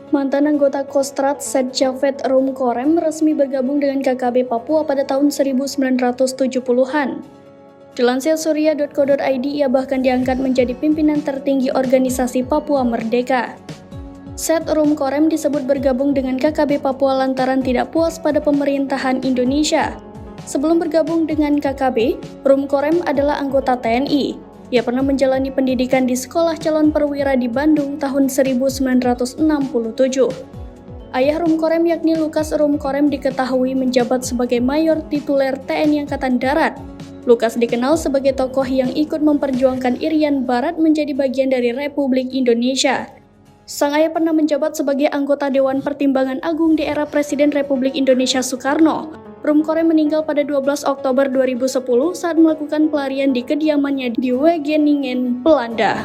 Mantan anggota Kostrad Setjafet Rumkorem resmi bergabung dengan KKB Papua pada tahun 1970-an. Dilansir surya.co.id, ia bahkan diangkat menjadi pimpinan tertinggi organisasi Papua Merdeka. Set Rumkorem disebut bergabung dengan KKB Papua lantaran tidak puas pada pemerintahan Indonesia. Sebelum bergabung dengan KKB, Rumkorem adalah anggota TNI. Ia pernah menjalani pendidikan di Sekolah Calon Perwira di Bandung tahun 1967. Ayah Rumkorem yakni Lukas Rumkorem diketahui menjabat sebagai mayor tituler TNI Angkatan Darat. Lukas dikenal sebagai tokoh yang ikut memperjuangkan Irian Barat menjadi bagian dari Republik Indonesia. Sang ayah pernah menjabat sebagai anggota Dewan Pertimbangan Agung di era Presiden Republik Indonesia Soekarno. Rumkorem meninggal pada 12 Oktober 2010 saat melakukan pelarian di kediamannya di Wageningen, Belanda.